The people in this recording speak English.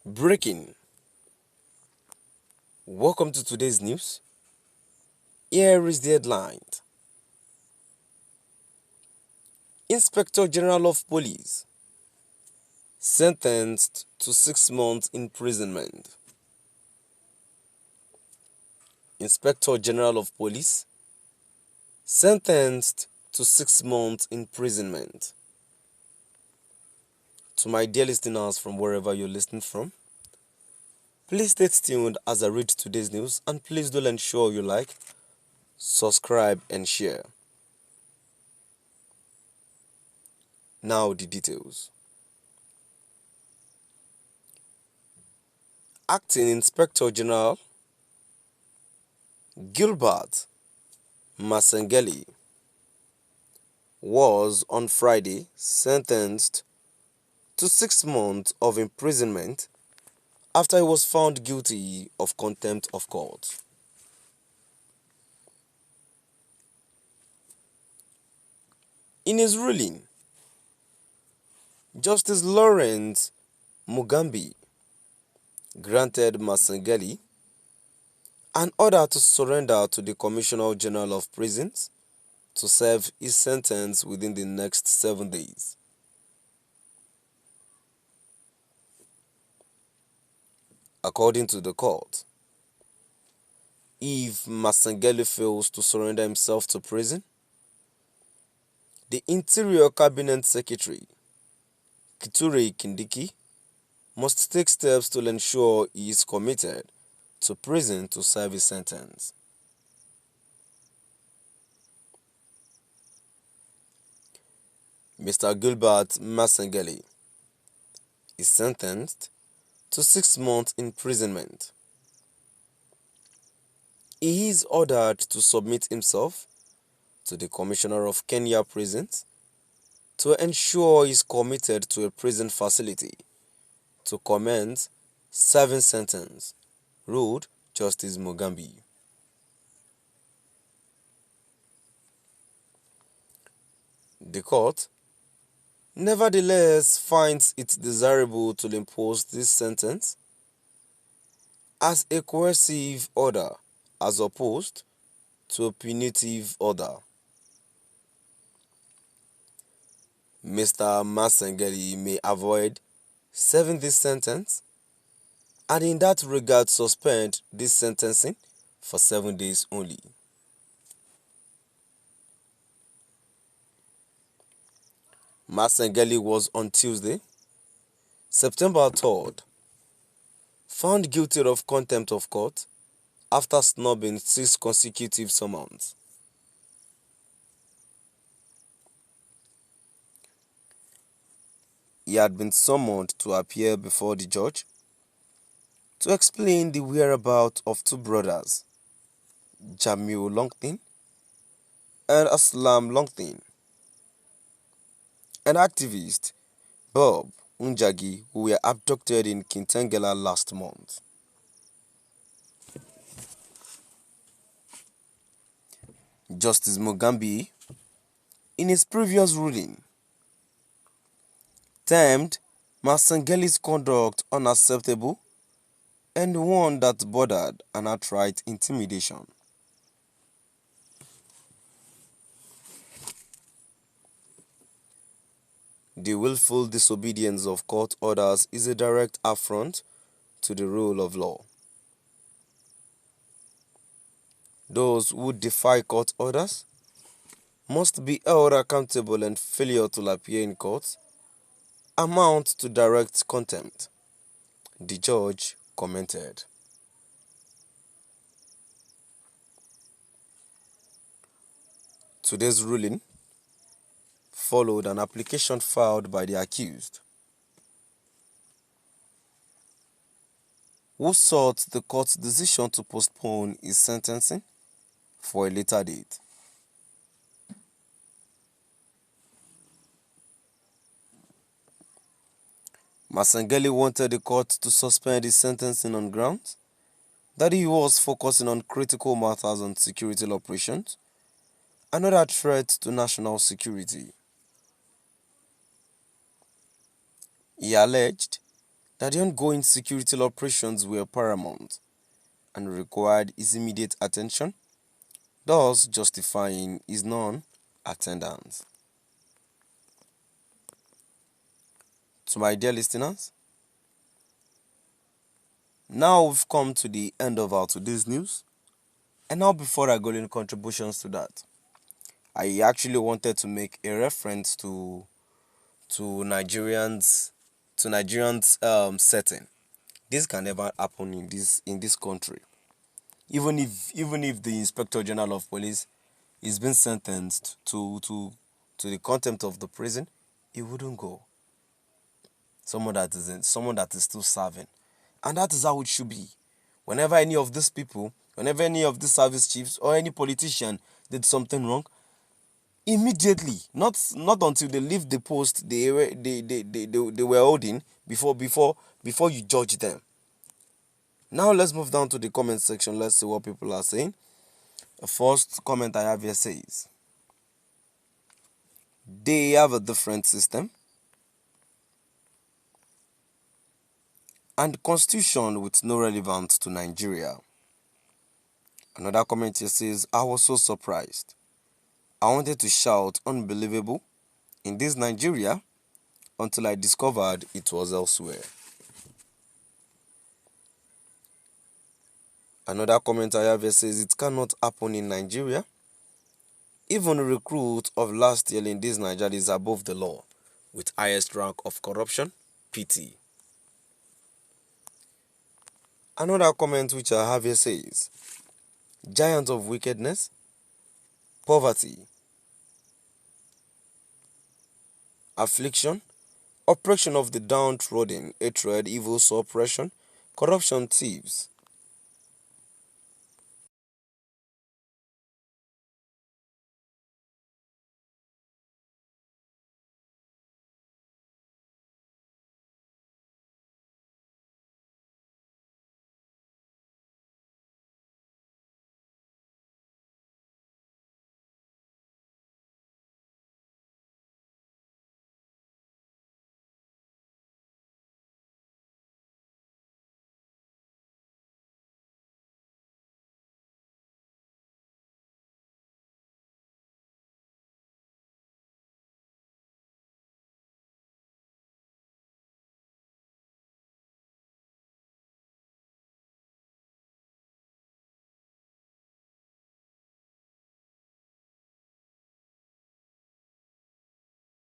Breaking. Welcome to today's news. Here is the headline. Inspector General of Police sentenced to 6 months imprisonment. Inspector General of Police sentenced to 6 months imprisonment. To my dear listeners from wherever you're listening from, please stay tuned as I read today's news, and please do ensure you like, subscribe and share. Now the details. Acting Inspector General Gilbert Masengeli was on Friday sentenced to 6 months of imprisonment after he was found guilty of contempt of court. In his ruling, Justice Lawrence Mugambi granted Masengeli an order to surrender to the Commissioner General of Prisons to serve his sentence within the next 7 days. According to the court, if Masengeli fails to surrender himself to prison, the Interior Cabinet Secretary, Kithure Kindiki, must take steps to ensure he is committed to prison to serve his sentence. Mr. Gilbert Masengeli is sentenced to 6 months imprisonment. He is ordered to submit himself to the Commissioner of Kenya Prisons to ensure he is committed to a prison facility to commence serving sentence, ruled Justice Mugambi. The court nevertheless finds it desirable to impose this sentence as a coercive order as opposed to a punitive order. Mr. Masengeli may avoid serving this sentence and in that regard suspend this sentencing for 7 days only. Masengeli was on Tuesday, September 3rd, found guilty of contempt of court after snubbing 6 consecutive summons. He had been summoned to appear before the judge to explain the whereabouts of 2 brothers, Jäīl Longthing and Aslam Longthing, and activist Bob Njagi, who were abducted in Kitengela last month. Justice Mugambi, in his previous ruling, termed Masengeli's conduct unacceptable and one that bordered on outright intimidation. The willful disobedience of court orders is a direct affront to the rule of law. Those who defy court orders must be held accountable, and failure to appear in court amounts to direct contempt, the judge commented. Today's ruling followed an application filed by the accused, who sought the court's decision to postpone his sentencing for a later date. Masengeli wanted the court to suspend his sentencing on grounds that he was focusing on critical matters on security operations and other threats to national security. He alleged that the ongoing security operations were paramount and required his immediate attention, thus justifying his non-attendance. To my dear listeners, now we've come to the end of our today's news, and now before I go into contributions to that, I actually wanted to make a reference to Nigerians setting. This can never happen in this country. Even if the Inspector General of Police is being sentenced to the contempt of the prison, he wouldn't go. Someone that is still serving. And that is how it should be. Whenever any of these people, whenever any of the service chiefs or any politician did something wrong, immediately, not until they leave the post they were holding before you judge them. Now let's move down to the comment section. Let's see what people are saying. The first comment I have here says, they have a different system and constitution with no relevance to Nigeria. Another comment here says, I was so surprised. I wanted to shout unbelievable in this Nigeria until I discovered it was elsewhere. Another comment I have here says, it cannot happen in Nigeria. Even a recruit of last year in this Nigeria is above the law with highest rank of corruption, PT. Another comment which I have here says, giant of wickedness, poverty, affliction, oppression of the downtrodden, hatred, evil, suppression, corruption, thieves,